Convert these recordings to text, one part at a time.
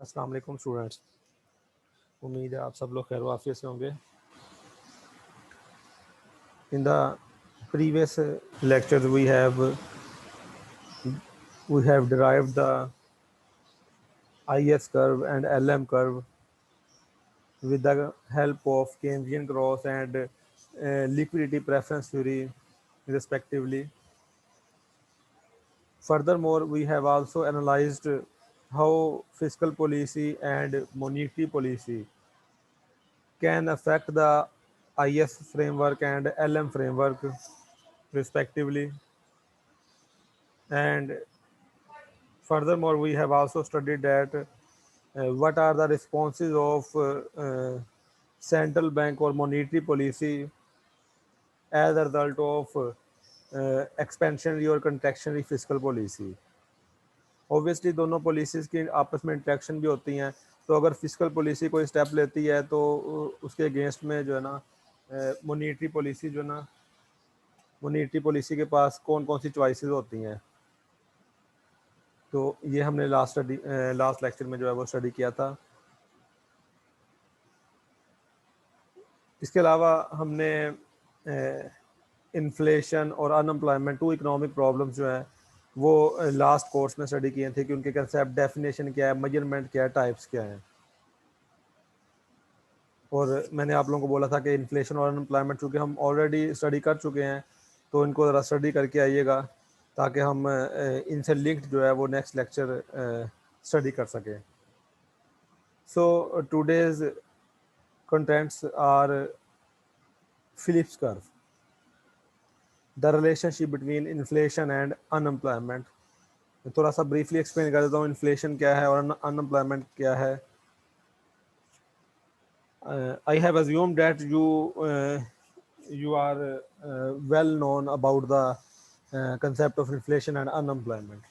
अस्सलाम वालेकुम स्टूडेंट्स। उम्मीद है आप सब लोग खैर वाफियत से होंगे। In the previous lectures we have derived the IS curve and LM curve with the help of Keynesian cross and liquidity preference theory respectively. Furthermore, we have also analyzed how fiscal policy and monetary policy can affect the IS framework and LM framework respectively. And furthermore, we have also studied that what are the responses of central bank or monetary policy as a result of expansionary or contractionary fiscal policy. Obviously दोनों policies की आपस में interaction भी होती हैं, तो अगर physical policy कोई स्टेप लेती है तो उसके अगेंस्ट में जो है ना मॉनेटरी पॉलिसी जो है ना मॉनेटरी पॉलिसी के पास कौन कौन सी चॉइसेस होती हैं। तो ये हमने लास्ट लेक्चर में जो है वो स्टडी किया था। इसके अलावा हमने इन्फ्लेशन और अनएम्प्लॉयमेंट टू इकोनॉमिक प्रॉब्लम्स जो है वो लास्ट कोर्स में स्टडी किए थे कि उनके कंसेप्ट, डेफिनेशन क्या है, मेजरमेंट क्या है, टाइप्स क्या हैं। और मैंने आप लोगों को बोला था कि इन्फ्लेशन और अनएम्प्लॉयमेंट चूँकि हम ऑलरेडी स्टडी कर चुके हैं तो इनको ज़रा स्टडी करके आइएगा ताकि हम इनसे लिंक्ड जो है वो नेक्स्ट लेक्चर स्टडी कर सकें। So today's contents are Phillips curve, the relationship between inflation and unemployment. थोड़ा सा ब्रीफली एक्सप्लेन कर देता हूँ इन्फ्लेशन क्या है और अनएम्प्लॉयमेंट क्या है। I have assumed that you are well known about the concept of inflation and unemployment.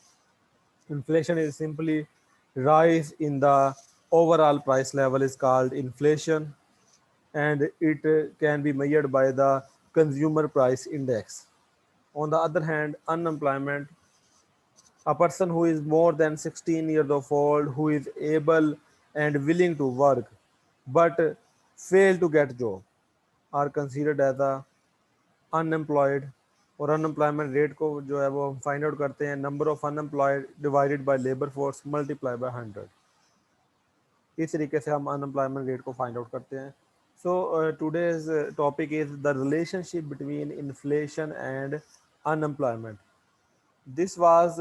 Inflation is simply rise in the overall price level is called inflation, and it can be measured by the consumer price index. On the other hand, unemployment, a person who is more than 16 years of old, who is able and willing to work but fail to get job, are considered as a unemployed. और unemployment rate को जो है वो हम find out करते हैं number of unemployed divided by labour force multiply by 100। इस तरीके से हम अनएम्प्लॉयमेंट रेट को फाइंड आउट करते हैं। So today's topic is the relationship between inflation and unemployment. This was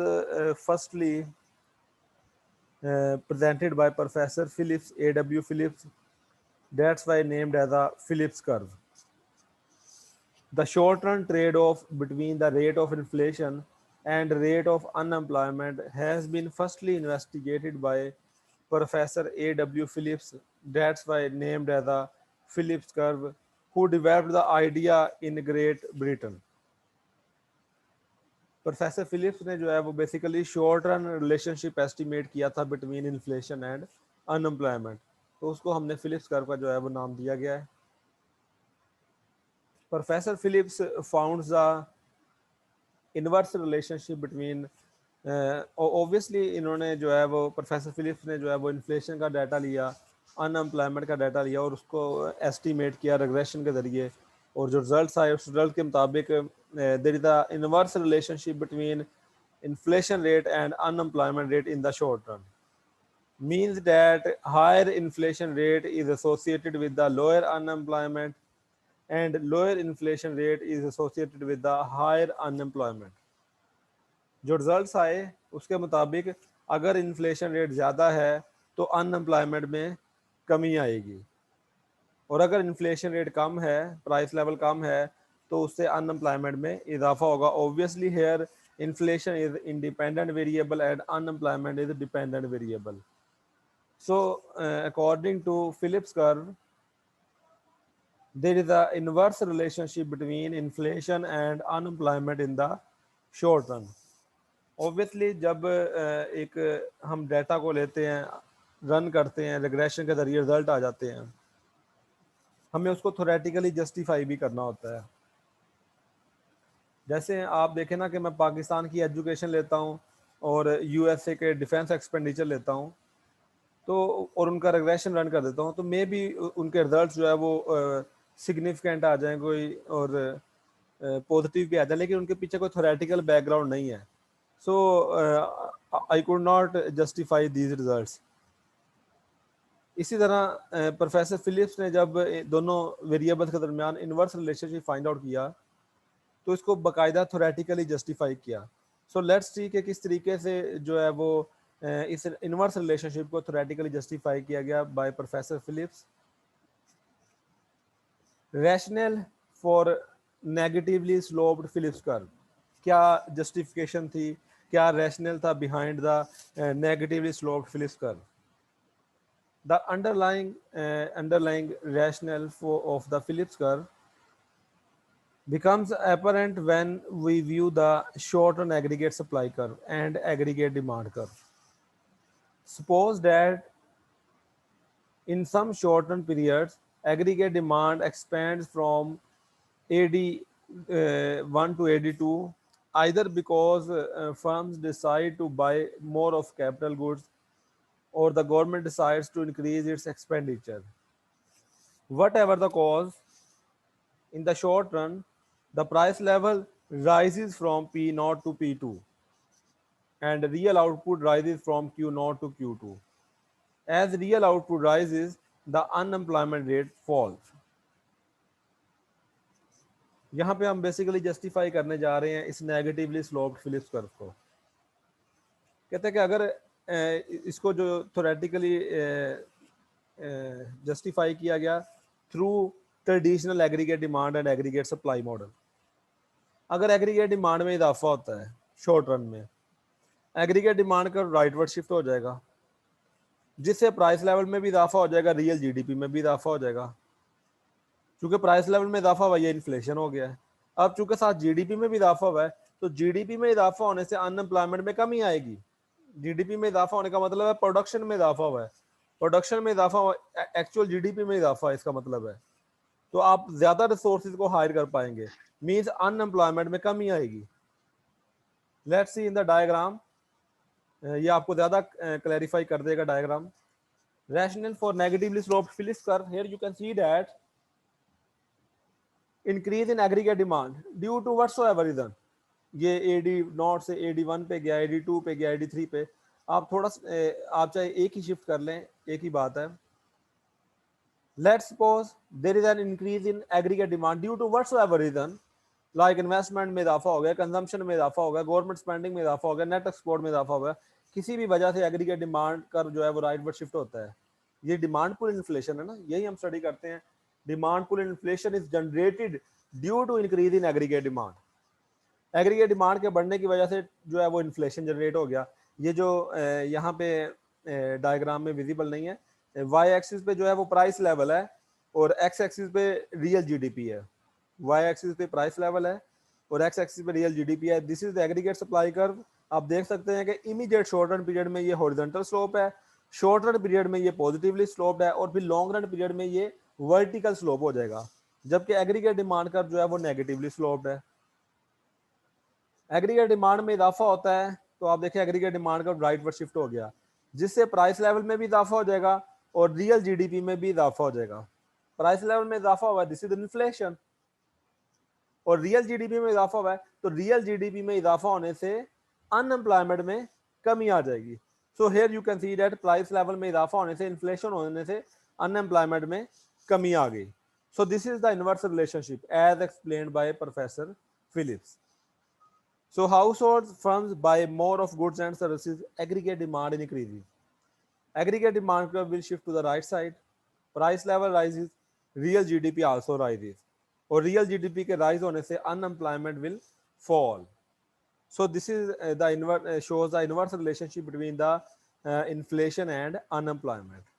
firstly presented by Professor Phillips, A.W. Phillips. That's why named as a Phillips curve. The short-run trade-off between the rate of inflation and rate of unemployment has been firstly investigated by Professor A.W. Phillips. That's why named as a Phillips curve, who developed the idea in Great Britain. Professor Phillips ने जो है वो basically short run relationship estimate किया था between inflation and unemployment, तो उसको हमने Phillips curve का जो है वो नाम दिया गया है। Professor Phillips found the inverse relationship between, obviously इन्होंने जो है वो प्रोफेसर फिलिप्स ने जो है वो इन्फ्लेशन का डाटा लिया, अनएम्प्लॉयमेंट का डाटा लिया और उसको एस्टिमेट किया रिग्रेशन के ज़रिए, और जो रिजल्ट्स आए उस रिजल्ट के मुताबिक there is the inverse relationship between inflation rate and unemployment rate in the short run, means that higher inflation rate is associated with the lower unemployment and lower inflation rate is associated with the higher unemployment. जो results आए उसके मुताबिक अगर inflation rate ज़्यादा है तो unemployment में कमी आएगी, और अगर इन्फ्लेशन रेट कम है, प्राइस लेवल कम है, तो उससे अनएम्प्लॉयमेंट में इजाफा होगा। Obviously here inflation is independent variable and unemployment is dependent variable. So according to Phillips curve, there is a inverse relationship between inflation and unemployment in the short run. Obviously जब एक हम data को लेते हैं, run करते हैं, regression के जरिए रिजल्ट आ जाते हैं, हमें उसको थोरेटिकली जस्टिफाई भी करना होता है। जैसे आप देखें ना कि मैं पाकिस्तान की एजुकेशन लेता हूँ और यूएसए के डिफेंस एक्सपेंडिचर लेता हूँ, तो और उनका रिग्रेशन रन कर देता हूँ, तो मे भी उनके रिजल्ट जो है वो सिग्निफिकेंट आ जाए कोई और पॉजिटिव भी आ जाए, लेकिन उनके पीछे कोई थ्योरेटिकल बैकग्राउंड नहीं है। So I could not justify these results. इसी तरह प्रोफेसर फिलिप्स ने जब दोनों वेरिएबल्स के दरमियान इनवर्स रिलेशनशिप फाइंड आउट किया तो इसको बाकायदा थ्योरेटिकली जस्टिफाई किया। सो लेट्स सी कि किस तरीके से जो है वो इस इनवर्स रिलेशनशिप को थ्योरेटिकली जस्टिफाई किया गया by professor Phillips. Rational for negatively sloped Phillips curve, क्या जस्टिफिकेशन थी, क्या रैशनल था behind the negatively sloped Phillips curve? The underlying rationale of the Phillips curve becomes apparent when we view the short-run aggregate supply curve and aggregate demand curve. Suppose that in some short-run periods, aggregate demand expands from AD1 to AD2, either because firms decide to buy more of capital goods or the government decides to increase its expenditure. Whatever the cause, in the short run, the price level rises from P0 to P2 and real output rises from Q0 to Q2. As real output rises, the unemployment rate falls. यहाँ पे हम basically justify करने जा रहे हैं इस negatively sloped Phillips curve को। कहते हैं कि अगर इसको जो थ्योरेटिकली जस्टिफाई किया गया through traditional aggregate demand and aggregate supply model, अगर एग्रीगेट डिमांड में इजाफा होता है शॉर्ट रन में, एग्रीगेट डिमांड का राइटवर्ड शिफ्ट हो जाएगा, जिससे प्राइस लेवल में भी इजाफा हो जाएगा, रियल जीडीपी में भी इजाफा हो जाएगा। चूंकि प्राइस लेवल में इजाफा हुआ, ये इन्फ्लेशन हो गया है। अब चूंकि साथ जीडीपी में भी इजाफा हुआ है, तो जीडीपी में इजाफा होने से अनएम्प्लॉयमेंट में कमी आएगी। जीडीपी में इजाफा होने का मतलब है प्रोडक्शन में इजाफा हुआ है, प्रोडक्शन में इजाफा हुआ, एक्चुअल जीडीपी में इजाफा है, इसका मतलब है तो आप ज्यादा रिसोर्सेज को हायर कर पाएंगे, मींस अनएम्प्लॉयमेंट में कमी आएगी। Let's see in the diagram, ये आपको ज्यादा क्लैरिफाई कर देगा diagram. Rational for negatively sloped Phillips curve, here you can see that increase in aggregate demand due to whatsoever reason, ये AD0 से AD1 पे गया, AD2 पे गया, AD3 पे। आप थोड़ा आप चाहे एक ही शिफ्ट कर लें, एक ही बात है। Let's suppose there is an increase in aggregate demand due to whatsoever reason, like investment में इजाफा हो गया, कंजम्पशन में इजाफा हो गया, गवर्नमेंट स्पेंडिंग में इजाफा हो गया, नेट एक्सपोर्ट में इजाफा हो गया, किसी भी वजह से एग्रीगेट डिमांड कर जो है वो राइटवर्ड शिफ्ट होता है। ये डिमांड पुल इन्फ्लेशन है ना, यही हम स्टडी करते हैं। Demand pull inflation is generated due to increase in aggregate demand. Aggregate demand के बढ़ने की वजह से जो है वो इन्फ्लेशन जनरेट हो गया। ये जो यहाँ पे डायग्राम में विजिबल नहीं है, वाई एक्सिस पे जो है वो प्राइस लेवल है और एक्स एक्सिस पे रियल जीडीपी है। वाई एक्सिस पे प्राइस लेवल है और एक्स एक्सिस पे रियल जीडीपी है। This is the aggregate supply curve. आप देख सकते हैं कि इमीडिएट शॉर्ट रन पीरियड में ये हॉरिजॉन्टल स्लोप है, शॉर्ट रन पीरियड में ये पॉजिटिवली स्लोप्ड है और फिर लॉन्ग रन पीरियड में ये वर्टिकल स्लोप हो जाएगा, जबकि एग्रीगेट डिमांड कर्व जो है वो नेगेटिवली स्लोप्ड है। एग्रीगेट डिमांड में इजाफा होता है तो आप देखें एग्रीगेट डिमांड का राइटवर्ड शिफ्ट हो गया, जिससे प्राइस लेवल में भी इजाफा हो जाएगा और रियल जीडीपी में भी इजाफा हो जाएगा। प्राइस लेवल में इजाफा हुआ, दिस इज इन्फ्लेशन, और रियल जीडीपी में इजाफा हुआ है, तो रियल जीडीपी में इजाफा होने से अनएम्प्लॉयमेंट में कमी आ जाएगी। So here you can see that price level में इजाफा होने से, इन्फ्लेशन होने से अनएम्प्लॉयमेंट में कमी आ गई। So this is the inverse relationship as explained by professor Phillips. So household firms buy more of goods and services, aggregate demand increases. Aggregate demand curve will shift to the right side. Price level rises, real GDP also rises. और real GDP के rise होने से unemployment will fall. So this is the inverse shows the inverse relationship between the inflation and unemployment.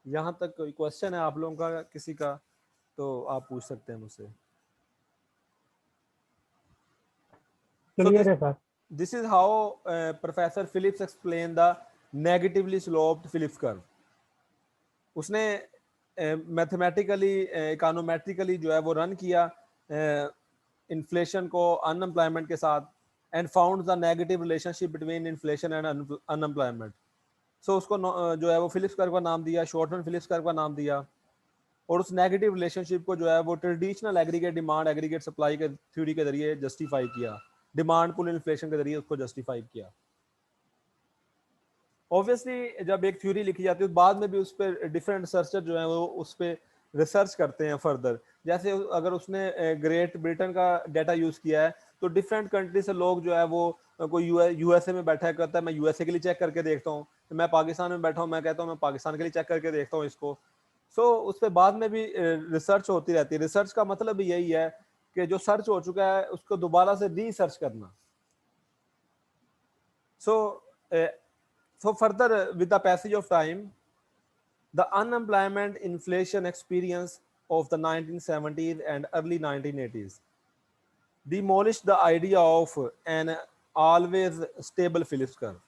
यहाँ तक कोई question है आप लोगों का किसी का, तो आप पूछ सकते हैं मुझसे। So this is how Professor Phillips explained the negatively sloped Phillips curve. उसने मैथमेटिकली इकोनोमेट्रिकली जो है वो रन किया इन्फ्लेशन को अनएम्प्लॉयमेंट के साथ, and found the negative relationship between inflation and unemployment. So उसको जो है वो फिलिप्स कर्व का नाम दिया, शॉर्टमैन फिलिप्स कर्व का नाम दिया, और उस नेगेटिव रिलेशनशिप को जो है वो traditional aggregate demand aggregate supply के थ्योरी के जरिए जस्टिफाई किया, डिमांड पुल इन्फ्लेशन के जरिए उसको जस्टिफाई किया। ऑब्वियसली जब एक थ्योरी लिखी जाती है बाद में भी उस पर डिफरेंट रिसर्चर जो है वो उस पर रिसर्च करते हैं फर्दर। जैसे अगर उसने ग्रेट ब्रिटेन का डाटा यूज किया है तो डिफरेंट कंट्री से लोग जो है वो कोई यूएसए में बैठा है कहता है मैं यूएसए के लिए चेक करके देखता हूँ, मैं पाकिस्तान में बैठा हूँ मैं कहता हूँ मैं पाकिस्तान के लिए चेक करके देखता हूँ इसको। सो उस पर बाद में भी रिसर्च होती रहती है। रिसर्च का मतलब भी यही है कि जो सर्च हो चुका है उसको दोबारा से रिसर्च करना। So further, with the passage of time, the unemployment inflation experience of the 1970s and early 1980s demolished the idea of an always stable Phillips curve.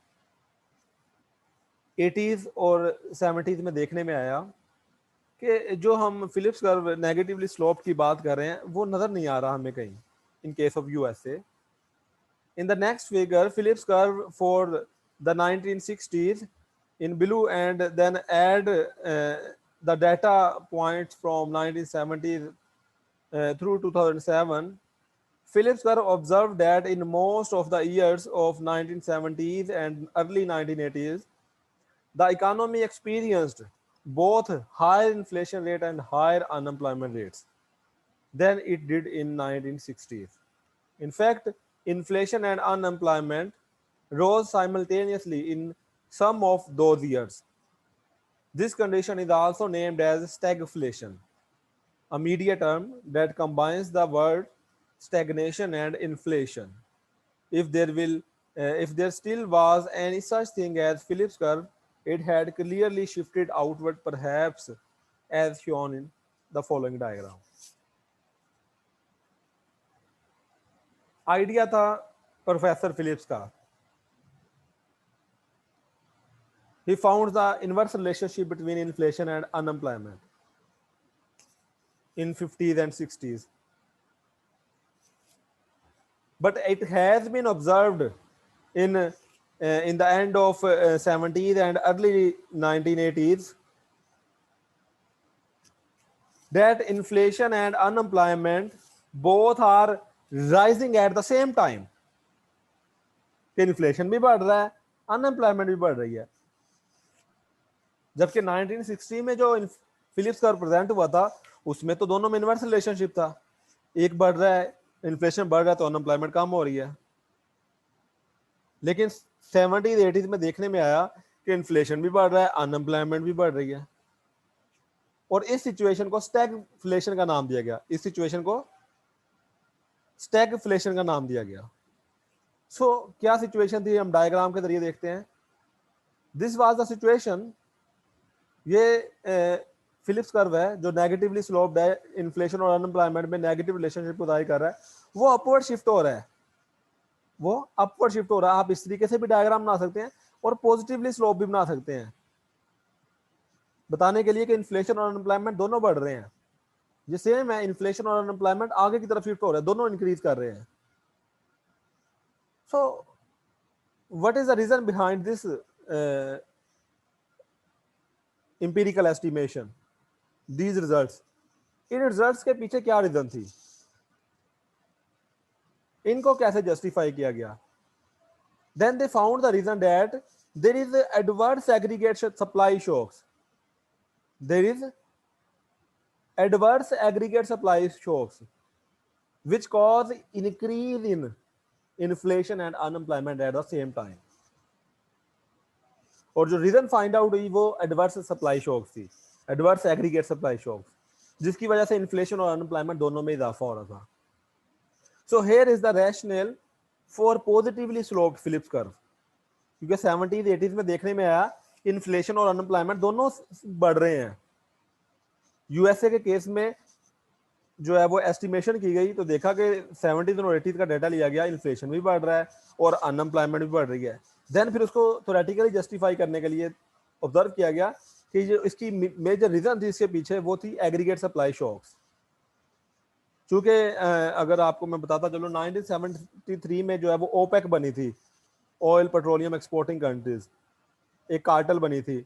80s और 70s में देखने में आया कि जो हम फिलिप्स कर्व नेगेटिवली स्लोप की बात कर रहे हैं वो नजर नहीं आ रहा हमें कहीं in case of USA. In the next figure, Phillips curve for the 1960s in blue, and then add the data points from 1970s through 2007. Phillips curve observed that in most of the years of 1970s and early 1980s, the economy experienced both higher inflation rate and higher unemployment rates than it did in 1960s. In fact, inflation and unemployment rose simultaneously in some of those years. This condition is also named as stagflation, a media term that combines the word stagnation and inflation. If if there still was any such thing as Phillips curve, it had clearly shifted outward, perhaps as shown in the following diagram. Idea था professor Philips का। He found the inverse relationship between inflation and unemployment in 50s and 60s. But it has been observed in the end of 70s and early 1980s that inflation and unemployment both are rising at the same time. कि inflation भी बढ़ रहा है, unemployment भी बढ़ रही है। जबकि 1960 में जो फिलिप्स कर्व प्रेजेंट हुआ था उसमें तो दोनों में इनवर्स रिलेशनशिप था, एक बढ़ रहा है, इन्फ्लेशन बढ़ रहा है तो अनएम्प्लॉयमेंट कम हो रही है। लेकिन 70s 80s में देखने में आया कि इन्फ्लेशन भी बढ़ रहा है, अनएम्प्लॉयमेंट भी बढ़ रही है, और इस सिचुएशन को स्टैगफ्लेशन का नाम दिया गया। इस सिचुएशन को स्टैगफ्लेशन का नाम दिया गया। सो क्या सिचुएशन थी, हम डायग्राम के जरिए देखते हैं। This was the situation. ये फिलिप्स कर्व है जो नेगेटिवली स्लोप्ड है, इन्फ्लेशन और अनएम्प्लॉयमेंट में नेगेटिव रिलेशनशिप को जाहिर कर रहा है। वो अपवर्ड शिफ्ट हो रहा है, वो अपवर्ड शिफ्ट हो रहा है। आप इस तरीके से भी डायग्राम बना सकते हैं और पॉजिटिवली स्लोप भी बना सकते हैं, बताने के लिए कि इन्फ्लेशन और अनएम्प्लॉयमेंट दोनों बढ़ रहे हैं। ये सेम है, इन्फ्लेशन और अनएम्प्लॉयमेंट आगे की तरफ शिफ्ट हो रहे हैं, दोनों इंक्रीज कर रहे हैं। So what is the reason behind this empirical estimation, these results? इन रिजल्ट्स के पीछे क्या रीजन थी, इनको कैसे जस्टिफाई किया गया? Then they found the reason that there is adverse aggregate supply shocks. There is adverse aggregate supply shocks which cause increase in inflation and unemployment at the same time. और जो reason find out हुई वो adverse supply shocks थी, adverse aggregate supply shocks, जिसकी वजह से inflation और unemployment दोनों में इजाफा हो रहा था। So here is the rational for positively sloped Phillips curve, क्योंकि 70s 80s में देखने में आया इन्फ्लेशन और अनएम्प्लॉयमेंट दोनों बढ़ रहे हैं। यूएसए के केस में जो है वो एस्टिमेशन की गई तो देखा कि 70s और 80s का डाटा लिया गया, इन्फ्लेशन भी बढ़ रहा है और अनएम्प्लॉयमेंट भी बढ़ रही है। देन फिर उसको थ्योरेटिकली जस्टिफाई करने के लिए ऑब्जर्व किया गया कि जो इसकी मेजर रीजन थी इसके पीछे वो थी एग्रीगेट सप्लाई शॉक्स। चूंकि अगर आपको मैं बताता चलो 1973 में जो है वो ओपेक बनी थी, ऑयल पेट्रोलियम एक्सपोर्टिंग कंट्रीज। एक कार्टेल बनी थी,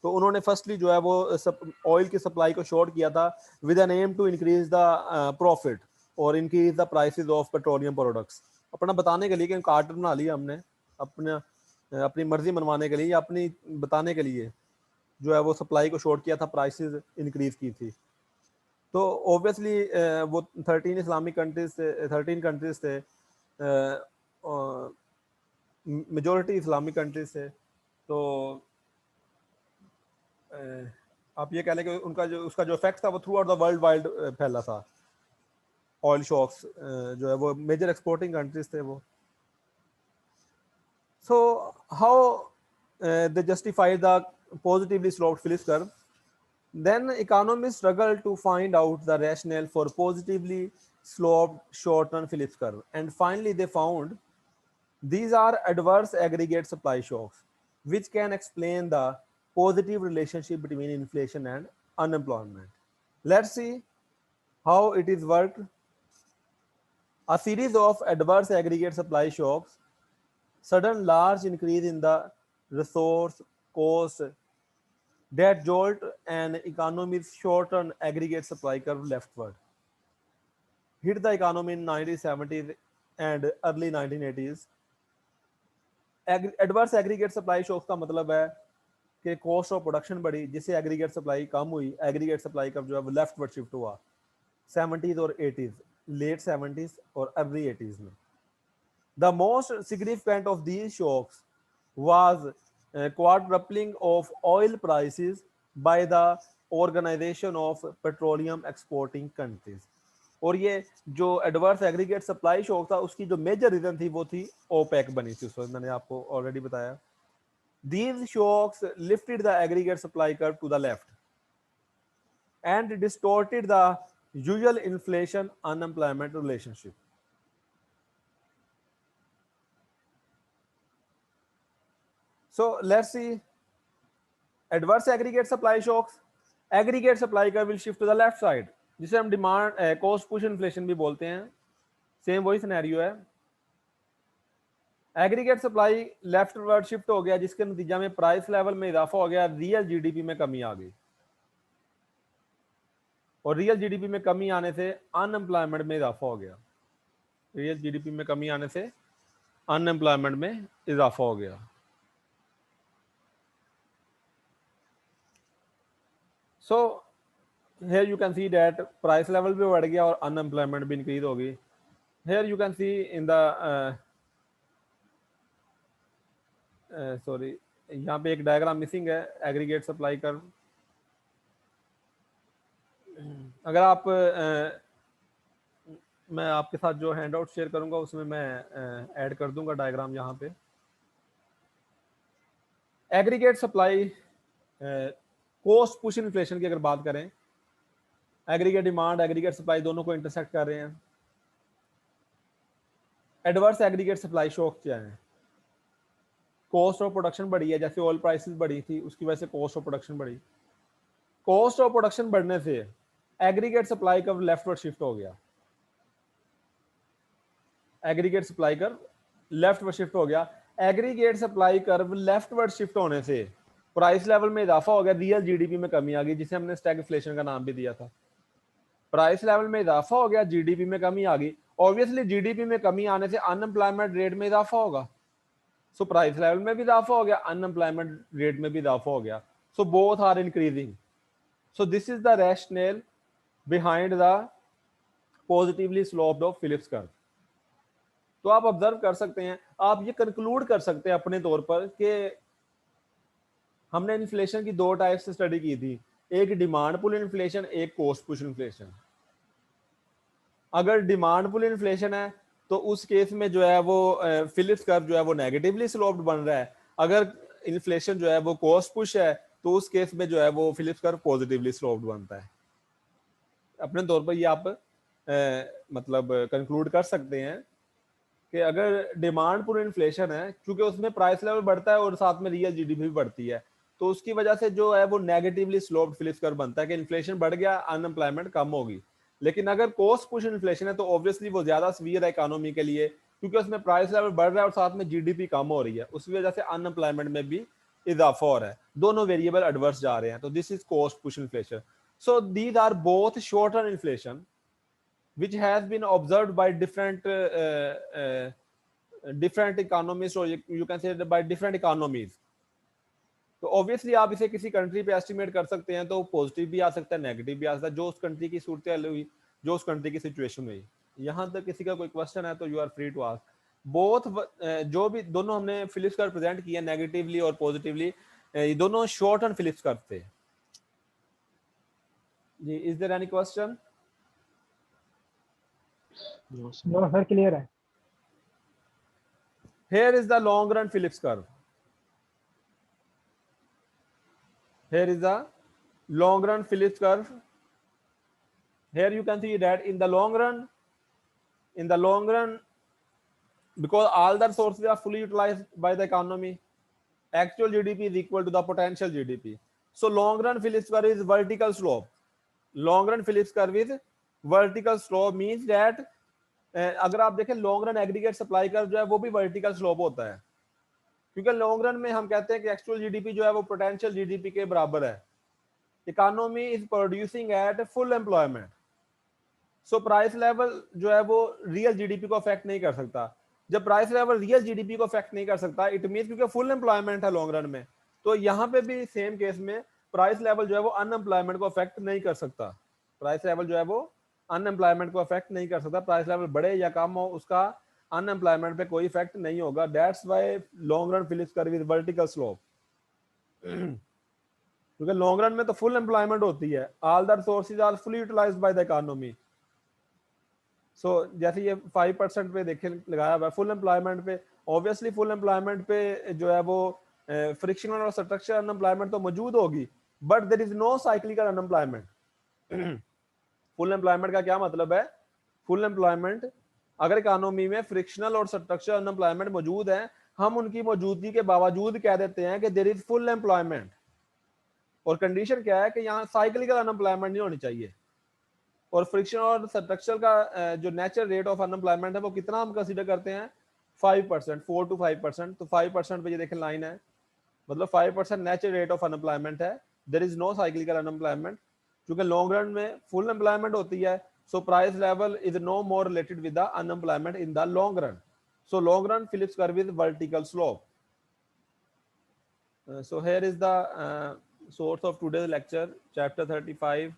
तो उन्होंने फर्स्टली जो है वो ऑयल की सप्लाई को शॉर्ट किया था with an aim to increase the profit और increase the prices of petroleum products. अपना बताने के लिए कि कार्टेल बना लिया हमने, अपने अपनी मर्जी मनवाने के लिए या अपनी बताने के लिए जो है वो सप्लाई को शॉर्ट किया था, प्राइसेस इंक्रीज की थी। तो ऑब्वियसली वो 13 इस्लामिक कंट्रीज थे, 13 कंट्रीज थे, मेजॉरिटी इस्लामिक कंट्रीज थे। तो आप ये कह लें कि उनका जो उसका जो इफेक्ट था वो through out the world wide फैला था। ऑयल शॉक्स जो है वो मेजर एक्सपोर्टिंग कंट्रीज थे वो। So how they justify the positively sloped Phillips curve. Then economists struggle to find out the rationale for positively sloped short-run Phillips curve, and finally they found these are adverse aggregate supply shocks, which can explain the positive relationship between inflation and unemployment. Let's see how it is worked. A series of adverse aggregate supply shocks, sudden large increase in the resource cost that jolt an economy's short-run aggregate supply curve leftward, hit the economy in 1970s and early 1980s. Adverse aggregate supply shocks का मतलब है कि cost of production बढ़ी, जिससे aggregate supply कम हुई, aggregate supply का जो है वो लेफ्टवर्ड शिफ्ट हुआ 70s और 80s, लेट 70s और अर्ली 80s में। The most significant of these shocks was quadrupling of oil prices by the Organization of Petroleum Exporting Countries. और ये जो एडवर्स एग्रीगेट सप्लाई शॉक था उसकी जो मेजर रीजन थी वो थी ओपेक बनी थी उस वक्त, मैंने आपको ऑलरेडी बताया। These shocks lifted the aggregate supply curve to the left and distorted the usual inflation unemployment relationship. So let's see adverse aggregate supply shocks. Aggregate supply curve will shift to the left side, जिसे हम demand cost push inflation भी बोलते हैं। Same वही scenario है। Aggregate supply leftward shift हो गया, जिसके नतीजा में प्राइस लेवल में इजाफा हो गया, रियल जीडीपी में कमी आ गई, और रियल जीडीपी में कमी आने से अनएम्प्लॉयमेंट में इजाफा हो गया। रियल जीडीपी में कमी आने से अनएम्प्लॉयमेंट में इजाफा हो गया। सो here you can see that price level भी बढ़ गया और unemployment भी increase हो गई। Here you can see in the sorry, यहाँ पे एक डायग्राम मिसिंग है एग्रीगेट सप्लाई कर्व। अगर आप मैं आपके साथ जो हैंड आउट शेयर करूंगा उसमें मैं ऐड कर दूंगा डायग्राम यहाँ पे। Aggregate supply cost push inflation की अगर बात करें, एग्रीगेट डिमांड एग्रीगेट सप्लाई दोनों को इंटरसेक्ट कर रहे हैं। एडवर्स एग्रीगेट सप्लाई शॉक क्या है? कॉस्ट ऑफ प्रोडक्शन बढ़ी है, जैसे ऑयल प्राइसेस बढ़ी थी उसकी वजह से कॉस्ट ऑफ प्रोडक्शन बढ़ी। कॉस्ट ऑफ प्रोडक्शन बढ़ने से aggregate supply curve leftward shift हो गया, aggregate supply curve leftward shift हो गया। Aggregate supply curve leftward shift होने से प्राइस लेवल में इजाफा हो गया, रियल जीडीपी में कमी आ गई, जिसे हमने स्टैगफ्लेशन का नाम भी दिया था। प्राइस लेवल में इजाफा हो गया, जीडीपी में कमी आ गई। ऑब्वियसली जीडीपी में कमी आने से अनएम्प्लॉयमेंट रेट में इजाफा होगा, सो प्राइस लेवल में भी इजाफा हो गया, अनएम्प्लॉयमेंट रेट में भी इजाफा हो गया, so both are increasing. So this is the rational behind the positively sloped of Phillips curve. तो आप ऑब्जर्व कर सकते हैं, आप ये कंक्लूड कर सकते हैं अपने तौर पर कि हमने इन्फ्लेशन की दो टाइप से स्टडी की थी, एक डिमांड पुल इन्फ्लेशन, एक कॉस्ट पुश इन्फ्लेशन। अगर डिमांड पुल इन्फ्लेशन है तो उस केस में जो है वो फिलिप्स कर्व जो है वो नेगेटिवली स्लोप्ड बन रहा है। अगर इन्फ्लेशन जो है वो कॉस्ट पुश है तो उस केस में जो है वो फिलिप्स कर्व पॉजिटिवली स्लोप्ड बनता है। अपने तौर पर ये आप मतलब कंक्लूड कर सकते हैं कि अगर डिमांड पुल इन्फ्लेशन है, क्योंकि उसमें प्राइस लेवल बढ़ता है और साथ में रियल जीडीपी भी बढ़ती है, तो उसकी वजह से जो है वो नेगेटिवली स्लोप्ड फिलिप्स कर्व बनता है कि इन्फ्लेशन बढ़ गया, अनएम्प्लॉयमेंट कम होगी। लेकिन अगर कॉस्ट पुश इन्फ्लेशन है तो ऑब्वियसली वो ज्यादा सीवियर है इकोनॉमी के लिए, क्योंकि उसमें प्राइस लेवल बढ़ रहा है और साथ में जीडीपी कम हो रही है, उस वजह से अनएम्प्लॉयमेंट में भी इजाफा हो रहा है, दोनों वेरिएबल एडवर्स जा रहे हैं, तो this is cost push inflation. So these are both short term inflation which has been observed by different economists, or you can say by different economies. तो ऑब्वियसली आप इसे किसी कंट्री पे एस्टिमेट कर सकते हैं, तो पॉजिटिव भी आ सकता है, नेगेटिव भी आ सकता है, जो उस कंट्री की सूरत हाल हुई, जो उस कंट्री की सिचुएशन हुई. यहाँ तक किसी का कोई क्वेश्चन है तो you are free to ask. Both जो भी दोनों हमने फिलिप्स कर्व प्रेजेंट किया नेगेटिवली और पॉजिटिवली, ये दोनों शॉर्ट एंड फिलिप्स कर्व थे जी. Is there any question? No sir, clear है. Here is the long run Phillips curve. Here is the long run Phillips curve. Here you can see that in the long run, because all the resources are fully utilized by the economy, actual GDP is equal to the potential GDP. So long run Phillips curve is vertical slope. Long run Phillips curve is vertical slope means that अगर आप देखें long run aggregate supply curve जो है वो भी vertical slope होता है, क्योंकि लॉन्ग रन में हम कहते हैं कि एक्चुअल जीडीपी जो है वो पोटेंशियल जीडीपी के बराबर है. Economy is producing at full employment, so price level जो है वो रियल जीडीपी को अफेक्ट नहीं कर सकता. जब प्राइस लेवल रियल जीडीपी को अफेक्ट नहीं कर सकता, इट मीन क्योंकि फुल एम्प्लॉयमेंट है लॉन्ग रन में, तो यहाँ पे भी सेम केस में प्राइस लेवल जो है वो अनएम्प्लॉयमेंट को अफेक्ट नहीं कर सकता. प्राइस लेवल जो है वो अनएम्प्लॉयमेंट को अफेक्ट नहीं कर सकता. प्राइस लेवल बढ़े या कम हो, उसका अनएम्प्लॉयमेंट पे कोई इफेक्ट नहीं होगा. That's why long run Phillips curve is vertical slope, क्योंकि लॉन्ग रन में तो फुल एम्प्लॉयमेंट होती है, all the resources are fully utilised by the economy. So जैसे ये 5% पे देखे लगाया हुआ है फुल एम्प्लॉयमेंट पे, ऑब्वियसली फुल एम्प्लॉयमेंट पे जो है वो फ्रिक्शनल और स्ट्रक्चरल अनएम्प्लॉयमेंट तो मौजूद होगी, but there is no cyclical unemployment. Full employment का क्या मतलब है? फुल एम्प्लॉयमेंट अगर इकोनॉमी में फ्रिक्शनल और स्ट्रक्चरल अनएम्प्लॉयमेंट मौजूद है, हम उनकी मौजूदगी के बावजूद कह देते हैं कि देयर इज फुल एम्प्लॉयमेंट. और कंडीशन क्या है कि यहाँ साइक्लिकल अनएम्प्लॉयमेंट नहीं होनी चाहिए. और फ्रिक्शन और स्ट्रक्चरल का जो नेचुरल रेट ऑफ अनएम्प्लॉयमेंट है वो कितना हम कंसीडर करते हैं? 5%, 4 to 5%. तो 5% पे ये देखें लाइन है, मतलब 5% नेचुरल रेट ऑफ अनएम्प्लॉयमेंट है. There is no cyclical unemployment, क्योंकि लॉन्ग रन में फुल एम्प्लॉयमेंट होती है. So price level is no more related with the unemployment in the long run. So long run Phillips curve is vertical slope. So here is the source of today's lecture, chapter 35,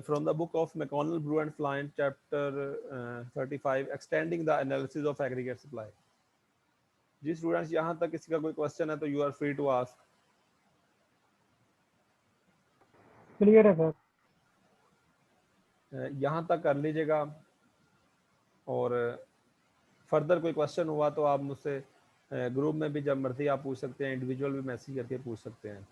from the book of McConnell, Brew and Flint, chapter 35, extending the analysis of aggregate supply. जी students, यहाँ तक किसी का कोई question है तो you are free to ask. Clear है sir. यहाँ तक कर लीजिएगा, और फर्दर कोई क्वेश्चन हुआ तो आप मुझसे ग्रुप में भी जब मर्जी आप पूछ सकते हैं, इंडिविजुअल भी मैसेज करके पूछ सकते हैं.